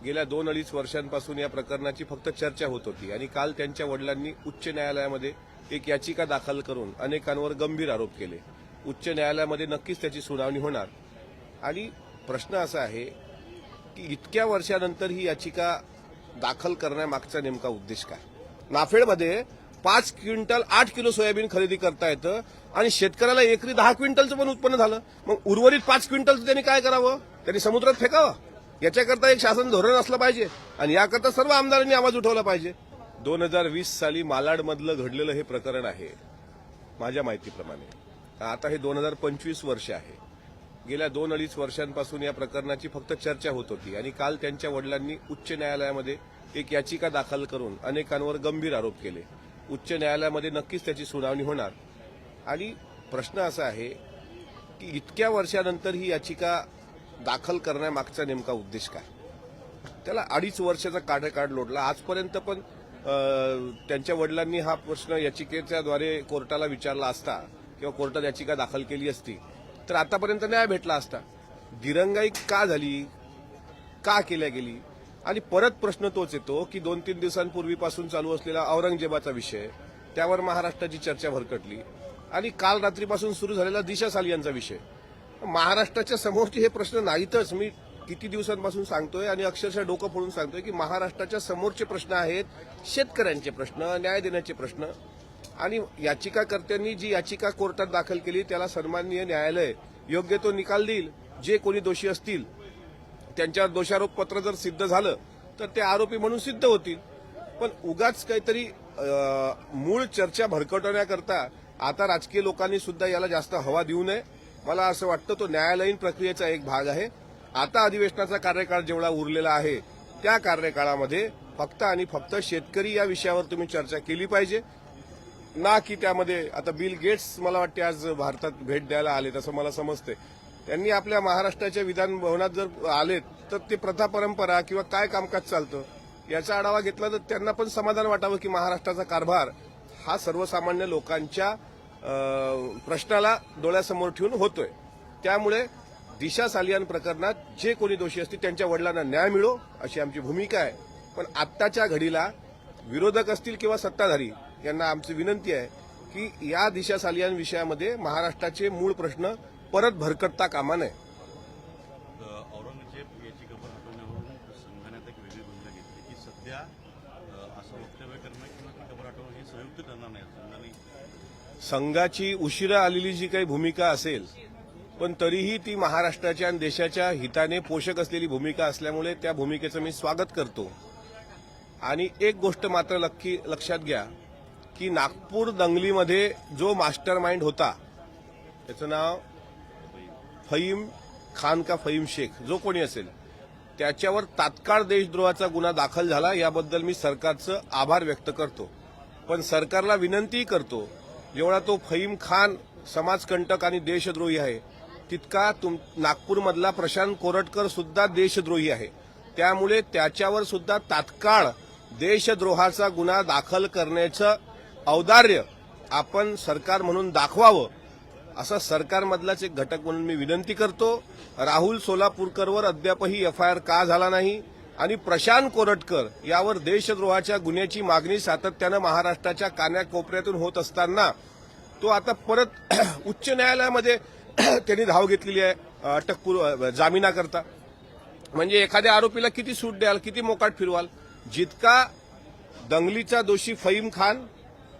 गेल्या 2-2.5 वर्षांपासून या प्रकरणाची फक्त चर्चा होत होती आणि काल त्यांच्या वडिलांनी उच्च न्यायालयामध्ये एक याचिका दाखल करून अनेकांवर गंभीर आरोप केले। उच्च न्यायालयामध्ये नक्कीच त्याची सुनावणी होणार आणि प्रश्न असा आहे की इतक्या वर्षानंतर ही याचिका दाखल करण्यामागचा नेमका उद्देश काय। नाफेडमध्ये 5 क्विंटल 8 किलो सोयाबीन खरेदी करता येतं आणि शेतकऱ्याला एकरी 10 क्विंटलचं पण उत्पन्न झालं, मग उर्वरित 5 क्विंटलचं त्यांनी काय करावं, त्यांनी समुद्रात फेकावं। याच्याकरता एक शासन धोरण असलं पाहिजे आणि याकरता सर्व आमदारांनी आवाज उठवला पाहिजे। 2020 साली मालाडमधलं घडलेलं हे प्रकरण आहे माझ्या माहितीप्रमाणे। आता हे 2025 वर्ष आहे। गेल्या 2-2.5 वर्षांपासून या प्रकरणाची फक्त चर्चा होत होती आणि काल त्यांच्या वडिलांनी उच्च न्यायालयामध्ये एक याचिका दाखल करून अनेकांवर गंभीर आरोप केले। उच्च न्यायालयामध्ये नक्कीच त्याची सुनावणी होणार आणि प्रश्न असा आहे की इतक्या वर्षानंतर ही याचिका दाखल करण्यामागचा नेमका उद्देश काय। त्याला 2.5 वर्षाचा कार्यकाळ लोटला। आजपर्यंत पण त्यांच्या वडिलांनी हा प्रश्न याचिकेच्याद्वारे कोर्टाला विचारला असता किंवा कोर्टात याचिका दाखल केली असती तर आतापर्यंत न्याय भेटला असता। दिरंगाई का झाली, का केल्या गेली आणि परत प्रश्न तोच येतो की 2-3 दिवसांपूर्वीपासून चालू असलेला औरंगजेबाचा विषय, त्यावर महाराष्ट्राची चर्चा भरकटली आणि काल रात्रीपासून सुरू झालेला दिशा सालियांचा विषय। महाराष्ट्राच्या समोरचे हे प्रश्न नाहीतच। मी किती दिवसांपासून सांगतोय आणि अक्षरशः डोकं फोडून सांगतोय की महाराष्ट्राच्या समोरचे प्रश्न आहेत शेतकऱ्यांचे प्रश्न, न्याय देण्याचे प्रश्न आणि याचिकाकर्त्यांनी जी याचिका कोर्टात दाखल केली त्याला सन्माननीय न्यायालय योग्य तो निकाल देईल। जे कोणी दोषी असतील त्यांच्यावर दोषारोपपत्र जर सिद्ध झालं तर ते आरोपी म्हणून सिद्ध होतील। पण उगाच काहीतरी मूळ चर्चा भरकटवण्याकरता आता राजकीय लोकांनी सुद्धा याला जास्त हवा देऊ नये। मला असं वाटतं तो न्यायालयीन प्रक्रियेचा एक भाग आहे। आता अधिवेशनाचा कार्यकाळ जेवढा उरलेला आहे त्या कार्यकाळामध्ये फक्त आणि फक्त शेतकरी या विषयावर तुम्ही चर्चा केली पाहिजे ना की त्यामध्ये आता बिल गेट्स मला वाटते आज भारतात भेट द्यायला आलेत असं मला समजते। त्यांनी आपल्या महाराष्ट्राच्या विधान भवनात जर आलेत तर ते प्रथा परंपरा किंवा काय कामकाज चालतं याचा आढावा घेतला तर त्यांना पण समाधान वाटावं की महाराष्ट्राचा कारभार हा सर्वसामान्य लोकांच्या प्रश्नाला डोळ्यासमोर ठेवून होतोय। त्यामुळे दिशा सालियान प्रकरणात जे कोणी दोषी असतील त्यांच्या वडिलांना न्याय मिळो अशी आमची भूमिका आहे। पण आत्ताच्या घडीला विरोधक असतील किंवा सत्ताधारी यांना आमची विनंती आहे की या दिशा सालियान विषयामध्ये महाराष्ट्राचे मूळ प्रश्न परत भरकटता कामा नये। औरंगजेब याची खबर हटवण्यावरून संघाने एक वेगळी भूमिका घेतली की सध्या असं वक्तव्य करणं किंवा ती खबर हटवणं हे संयुक्त करणार नाही संघाने। संघाची उशिरा आलेली जी काही भूमिका असेल पण तरीही ती महाराष्ट्राच्या आणि देशाच्या हिताने पोषक असलेली भूमिका असल्यामुळे त्या भूमिकेचं मी स्वागत करतो। आणि एक गोष्ट मात्र लक्षात घ्या की नागपूर दंगलीमध्ये जो मास्टर माइंड होता त्याचं नाव फहीम खान का फहीम शेख जो कोणी असेल त्याच्यावर तात्काळ देशद्रोहाचा गुन्हा दाखल झाला याबद्दल मी सरकारचं आभार व्यक्त करतो। पण सरकारला विनंती करतो जेवढा तो फहीम खान समाजकंटक आणि देशद्रोही आहे तितका नागपूरमधला प्रशांत कोरटकर सुद्धा देशद्रोही आहे। त्यामुळे त्याच्यावर सुद्धा तात्काळ देशद्रोहाचा गुन्हा दाखल करण्याचं औदार्य आपण सरकार म्हणून दाखवावं असा सरकारमधलाच एक घटक म्हणून मी विनंती करतो। राहुल सोलापूरकरवर अद्यापही एफआयआर का झाला नाही आणि प्रशांत कोरटकर यावर देशद्रोहाच्या गुन्ह्याची मागणी सातत्यानं महाराष्ट्राच्या कानाकोपऱ्यातून होत असताना तो आता परत उच्च न्यायालयामध्ये त्यांनी धाव घेतलेली आहे अटकपूर्व जामिनाकरता। म्हणजे एखाद्या आरोपीला किती सूट द्याल, किती मोकाट फिरवाल। जितका दंगलीचा दोषी फहीम खान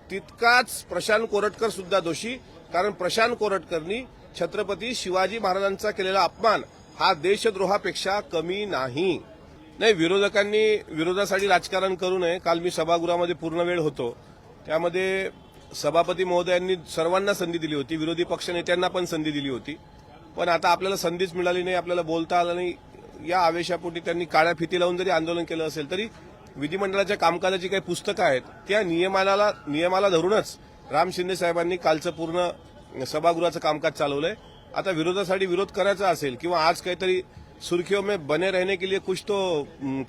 तितकाच प्रशांत कोरटकर सुद्धा दोषी, कारण प्रशांत कोरटकरनी छत्रपती शिवाजी महाराजांचा केलेला अपमान हा देशद्रोहापेक्षा कमी नाही। विरोधकांनी विरोधासाठी राजकारण करू नये। काल मी सभागृहामध्ये पूर्ण वेळ होतो त्यामध्ये सभापती महोदयांनी सर्वांना संधी दिली होती, विरोधी पक्षनेत्यांना पण संधी दिली होती, पण आता आपल्याला संधीच मिळाली नाही, आपल्याला बोलता आलं नाही। या आवेशापोटी त्यांनी काळ्या फिती लावून जरी आंदोलन केलं असेल तरी विधिमंडळाच्या कामकाजाची काही पुस्तकं आहेत त्या नियमाला धरूनच राम शिंदे साहेबांनी कालचं पूर्ण सभागृहाचं कामकाज चालवलंय। आता विरोधासाठी विरोध करायचा असेल किंवा आज काहीतरी सुर्खियों में बने रहने के लिए कुछ तो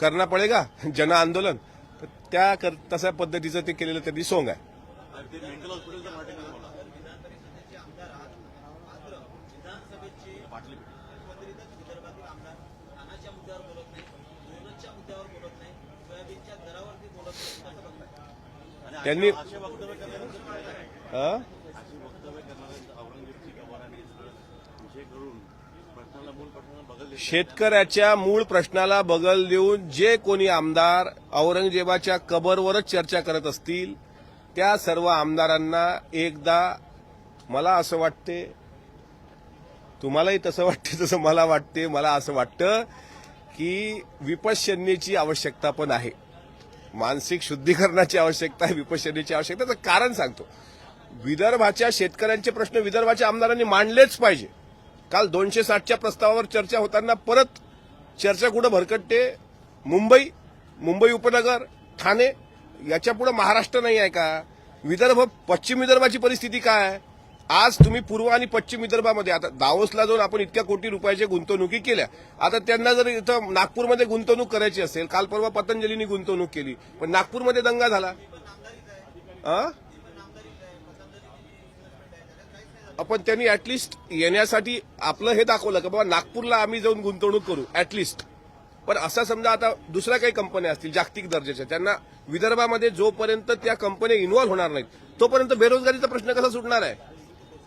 करना पड़ेगा जन आंदोलन, तर त्या तशा पद्धतीचं ते केलेलं त्यांनी सोंग आहे। मेंटल हॉस्पिटलच्या पाठीमागे बोला पाटली आणि त्यांनी असे वक्तव्य करण्यानंतर फायदा काय? अं? अशी वक्तव्य करणाऱ्यांचं औरंगजेबची कबर आणि विषय करून प्रश्नाला मूळ प्रश्नाला बगल देतात. शेतकऱ्याच्या मूळ प्रश्नाला बगल देऊन जे कोणी आमदार औरंगजेबाच्या कबरवरच चर्चा करत असतील त्या सर्व आमदारांना एकदा, मला असं वाटते, तुम्हालाही तसं वाटते तसं मला वाटते, मला असं वाटतं की विपश्यनेची आवश्यकता पण आहे, मानसिक शुद्धीकरणाची आवश्यकता आहे, विपश्यनेची आवश्यकता. त्याचं कारण सांगतो. विदर्भाच्या शेतकऱ्यांचे प्रश्न विदर्भाच्या आमदारांनी मांडलेच पाहिजे. काल 260च्या प्रस्तावावर चर्चा होताना परत चर्चा कुठं भरकटते? मुंबई उपनगर, ठाणे, याच्या पुढे महाराष्ट्र नाही आहे का? विदर्भ, पश्चिम विदर्भाची परिस्थिती काय आहे? आज तुम्ही पूर्व आणि पश्चिम विदर्भामध्ये, आता दावोसला जाऊन आपण इतक्या कोटी रुपयाच्या गुंतवणुकी केल्या, आता त्यांना जर इथं नागपूरमध्ये गुंतवणूक करायची असेल, काल परवा पतंजलीनी गुंतवणूक केली, पण नागपूरमध्ये दंगा झाला. आपण त्यांनी ऍटलिस्ट येण्यासाठी आपलं हे दाखवलं की बाबा नागपूरला आम्ही जाऊन गुंतवणूक करू ऍटलिस्ट. पण असा समजा आता दुसऱ्या काही कंपन्या असतील जागतिक दर्जाच्या, त्यांना विदर्भामध्ये जोपर्यंत त्या कंपन्या इन्व्हॉल्व्ह होणार नाहीत तोपर्यंत बेरोजगारीचा प्रश्न कसा सुटणार आहे?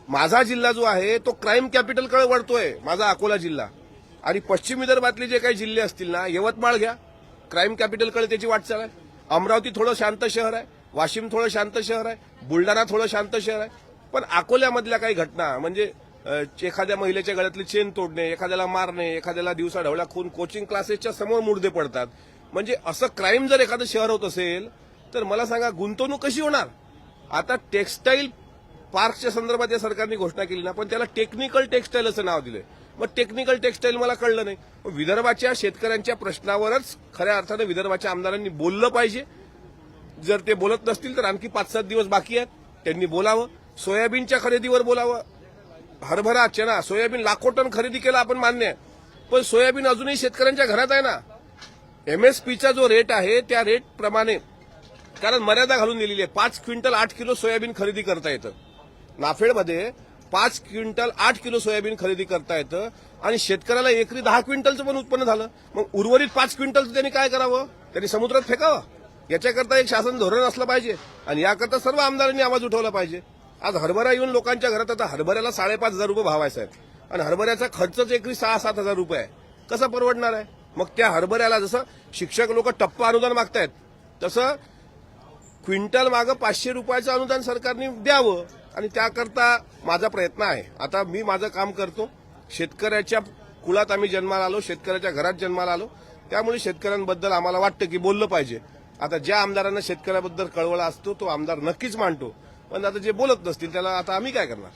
माझा जिल्हा जो आहे तो क्राईम कॅपिटलकडे वळतोय, माझा अकोला जिल्हा. आणि पश्चिम विदर्भातले जे काही जिल्हे असतील ना, यवतमाळ घ्या, क्राईम कॅपिटलकडे त्याची वाटचाल आहे. अमरावती थोडं शांत शहर आहे, वाशिम थोडं शांत शहर आहे, बुलढाणा थोडं शांत शहर आहे. पण अकोल्यामधल्या काही घटना म्हणजे एखाद्या महिलेच्या गळ्यातली चेन तोडणे, एखाद्याला मारणे, एखाद्याला दिवसा ढवळ्या खून, कोचिंग क्लासेसच्या समोर मुर्दे पडतात. म्हणजे असं क्राईम जर एखादं शहर होत असेल तर मला सांगा गुंतवणूक कशी होणार? आता टेक्स्टाईल पार्कच्या संदर्भात या सरकारने घोषणा केली ना, पण त्याला टेक्निकल टेक्स्टाईल असं नाव दिलंय. मग टेक्निकल टेक्स्टाईल मला कळलं नाही. विदर्भाच्या शेतकऱ्यांच्या प्रश्नावरच खऱ्या अर्थानं विदर्भाच्या आमदारांनी बोललं पाहिजे. जर ते बोलत नसतील तर आणखी 5-7 दिवस बाकी आहेत, त्यांनी बोलावं. सोयाबीनच्या खरेदीवर बोलावं. हरभरा, चना, सोयाबीन लाखो टन खरेदी केला आपण मान्य आहे, पण सोयाबीन अजूनही शेतकऱ्यांच्या घरात आहे ना. एमएसपीचा जो रेट आहे त्या रेट प्रमाणे, कारण मर्यादा घालून दिलेली आहे, 5 क्विंटल 8 किलो सोयाबीन खरेदी करता येतं. नाफेडमध्ये 5 क्विंटल 8 किलो सोयाबीन खरेदी करता येतं आणि शेतकऱ्याला एकरी 10 क्विंटलचं पण उत्पन्न झालं. मग उर्वरित 5 क्विंटलचं त्यांनी काय करावं? त्यांनी समुद्रात फेकावं. याच्याकरता एक शासन धोरण असलं पाहिजे आणि याकरता सर्व आमदारांनी आवाज उठवला पाहिजे. आज हरभरा येऊन लोकांच्या घरात, आता हरभऱ्याला 5,500 रुपये भाव आहे साहेब, आणि हरभऱ्याचा खर्चच एकरी 6-7 हजार रुपये आहे. कसा परवडणार आहे? मग त्या हरभऱ्याला जसं शिक्षक लोक टप्पा अनुदान मागतायत तसं क्विंटल मागं 500 रुपयाचं अनुदान सरकारने द्यावं, आणि त्याकरता माझा प्रयत्न आहे. आता मी माझं काम करतो. शेतकऱ्याच्या कुळात आम्ही जन्माला आलो, शेतकऱ्याच्या घरात जन्माला आलो, त्यामुळे शेतकऱ्यांबद्दल आम्हाला वाटतं की बोललं पाहिजे. आता ज्या आमदारांना शेतकऱ्याबद्दल कळवळा असतो तो आमदार नक्कीच मांडतो, पण आता जे बोलत नसतील त्याला आता आम्ही काय करणार?